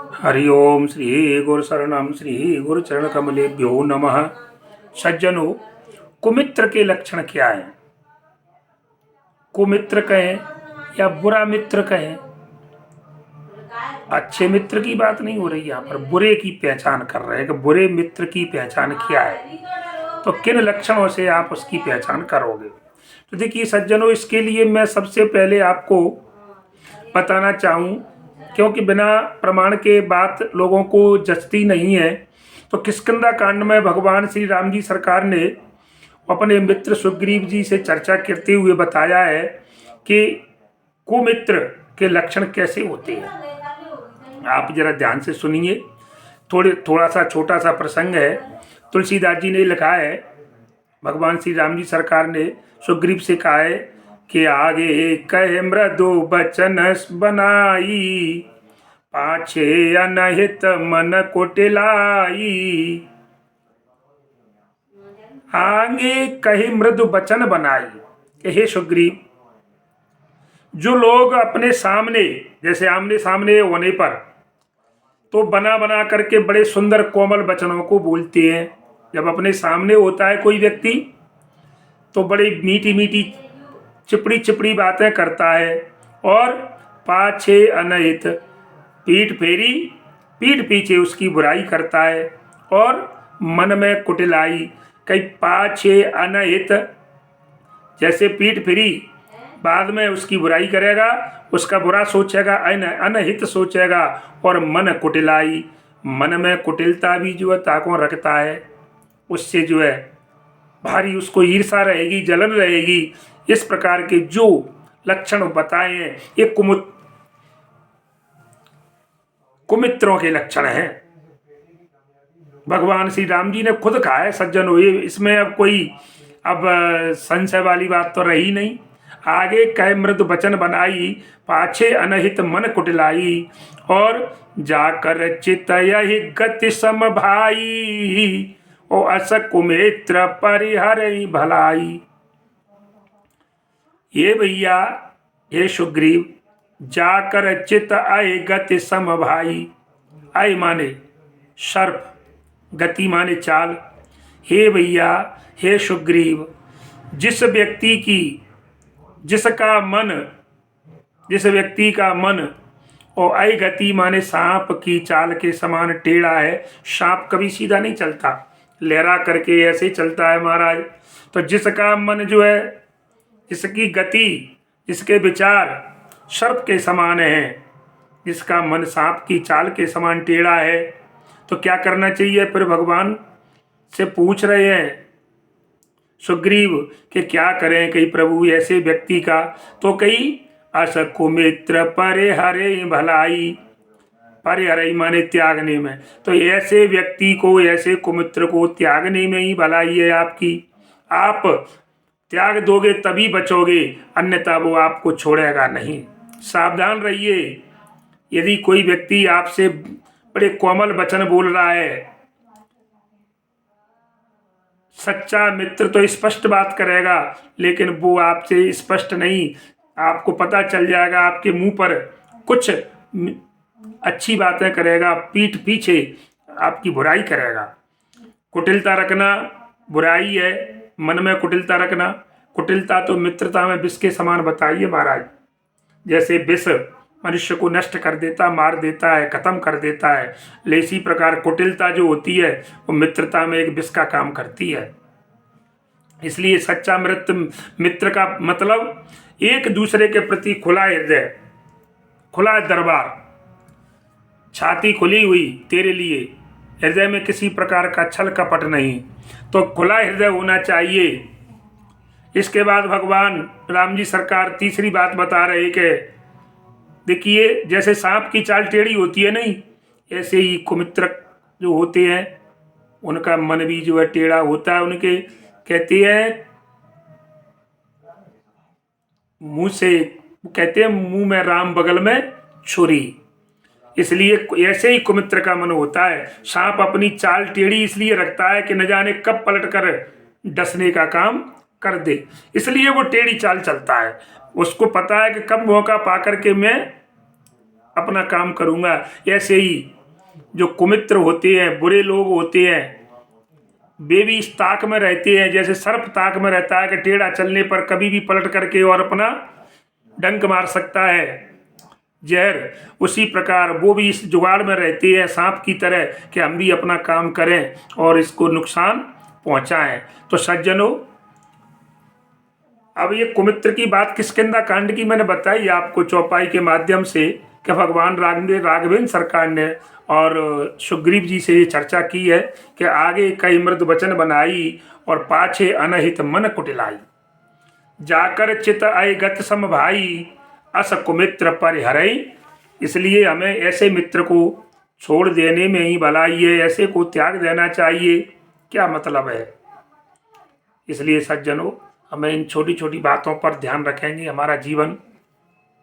हरि ओम श्री गुरु शरणम श्री गुरु चरण कमलेभ्यो नमः। सज्जनों, कुमित्र के लक्षण क्या है? कुमित्र कहें या बुरा मित्र कहें, अच्छे मित्र की बात नहीं हो रही, यहाँ पर बुरे की पहचान कर रहे हैं कि बुरे मित्र की पहचान क्या है, तो किन लक्षणों से आप उसकी पहचान करोगे। तो देखिए सज्जनों, इसके लिए मैं सबसे पहले आपको बताना चाहूँ, क्योंकि बिना प्रमाण के बात लोगों को जचती नहीं है। तो किष्किंधा कांड में भगवान श्री राम जी सरकार ने अपने मित्र सुग्रीव जी से चर्चा करते हुए बताया है कि कुमित्र के लक्षण कैसे होते हैं। आप जरा ध्यान से सुनिए। थोड़ा सा छोटा सा प्रसंग है। तुलसीदास जी ने लिखा है, भगवान श्री राम जी सरकार ने सुग्रीव से कहा है कि आगे कहे मृदु बचन बनाई, पाछे अनहित मन कुटिलाई। आगे कहे मृदु बचन बनाई, कि हे सुग्रीव, जो लोग अपने सामने, जैसे आमने सामने होने पर तो बना बना करके बड़े सुंदर कोमल वचनों को बोलते हैं। जब अपने सामने होता है कोई व्यक्ति तो बड़ी मीठी मीठी चिपड़ी चिपड़ी बातें करता है, और पाछे अनहित, पीठ फेरी, पीठ पीछे उसकी बुराई करता है, और मन में कुटिलाई। कई पाछे अनहित, जैसे पीठ फेरी बाद में उसकी बुराई करेगा, उसका बुरा सोचेगा, अनहित सोचेगा, और मन कुटिलाई, मन में कुटिलता भी जो है ताकों रखता है, उससे जो है भारी उसको ईर्षा रहेगी, जलन रहेगी। इस प्रकार के जो लक्षण बताए हैं ये कुमित्रों के लक्षण हैं। भगवान श्री राम जी ने खुद कहा है सज्जनों, ये इसमें अब कोई संशय वाली बात तो रही नहीं। आगे कह मृदु वचन बनाई, पाछे अनहित मन कुटिलाई, और जाकर चित यही गति सम भाई, ओ अस कुमित्र परिहर भलाई। ये भैया, हे सुग्रीव, जाकर चित आए गति सम भाई। आय माने सर्प, गति माने चाल। हे भैया, हे सुग्रीव, जिस व्यक्ति का मन और आई गति माने सांप की चाल के समान टेढ़ा है। सांप कभी सीधा नहीं चलता, लहरा करके ऐसे चलता है महाराज। तो जिसका मन जो है, जिसकी गति, जिसके विचार सर्प के समान है, जिसका मन सांप की चाल के समान टेढ़ा है, तो क्या करना चाहिए? फिर भगवान से पूछ रहे हैं सुग्रीव कि क्या करें कई प्रभु ऐसे व्यक्ति का। तो कई अस कुमित्र परिहरे भलाई, परिहरे माने त्यागने में। तो ऐसे व्यक्ति को, ऐसे कुमित्र को त्यागने में ही भलाई है आपकी। आप त्याग दोगे तभी बचोगे, अन्यथा वो आपको छोड़ेगा नहीं। सावधान रहिए। यदि कोई व्यक्ति आपसे बड़े कोमल वचन बोल रहा है, सच्चा मित्र तो स्पष्ट बात करेगा, लेकिन वो आपसे स्पष्ट नहीं, आपको पता चल जाएगा, आपके मुंह पर कुछ अच्छी बातें करेगा, पीठ पीछे आपकी बुराई करेगा। कुटिलता रखना बुराई है, मन में कुटिलता रखना। कुटिलता तो मित्रता में विष के समान बताइए महाराज। जैसे विष मनुष्य को नष्ट कर देता, मार देता है, खत्म कर देता है, इसी प्रकार कुटिलता जो होती है वो मित्रता में एक विष का काम करती है। इसलिए सच्चा मित्र का मतलब एक दूसरे के प्रति खुला हृदय, खुला दरबार, छाती खुली हुई तेरे लिए, हृदय में किसी प्रकार का छल कपट नहीं, तो खुला हृदय होना चाहिए। इसके बाद भगवान राम जी सरकार तीसरी बात बता रहे कि देखिए, जैसे सांप की चाल टेढ़ी होती है नहीं, ऐसे ही कुमित्र जो होते हैं उनका मन भी जो है टेढ़ा होता है। उनके कहते हैं मुंह से, कहते हैं मुंह में राम बगल में छुरी। इसलिए ऐसे ही कुमित्र का मन होता है। सांप अपनी चाल टेढ़ी इसलिए रखता है कि न जाने कब पलट कर डसने का काम कर दे, इसलिए वो टेढ़ी चाल चलता है। उसको पता है कि कब मौका पा करके मैं अपना काम करूँगा। ऐसे ही जो कुमित्र होते हैं, बुरे लोग होते हैं, वे भी इस ताक में रहते हैं, जैसे सर्प ताक में रहता है कि टेढ़ा चलने पर कभी भी पलट करके और अपना डंक मार सकता है जहर, उसी प्रकार वो भी इस जुगाड़ में रहते हैं सांप की तरह कि हम भी अपना काम करें और इसको नुकसान पहुंचाएं। तो सज्जनों, अब ये कुमित्र की बात किष्किंधा कांड की मैंने बताई आपको चौपाई के माध्यम से कि भगवान राघवेंद्र सरकार ने और सुग्रीव जी से ये चर्चा की है कि आगे कई मृद वचन बनाई और पाछे अनहित मन कुटिलाई, जाकर चित अय गत सम भाई अस कुमित्र परिहरई। इसलिए हमें ऐसे मित्र को छोड़ देने में ही भलाई है, ऐसे को त्याग देना चाहिए। क्या मतलब है? इसलिए सज्जनों, हमें इन छोटी छोटी बातों पर ध्यान रखेंगे, हमारा जीवन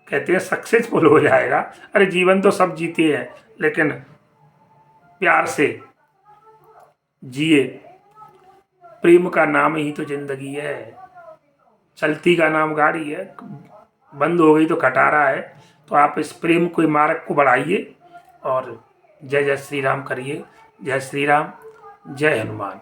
कहते हैं सक्सेसफुल हो जाएगा। अरे जीवन तो सब जीते हैं, लेकिन प्यार से जिए। प्रेम का नाम ही तो जिंदगी है। चलती का नाम गाड़ी है, बंद हो गई तो खटारा है। तो आप इस प्रेम को, मार्ग को बढ़ाइए और जय जय श्री राम करिए। जय श्री राम, जय हनुमान।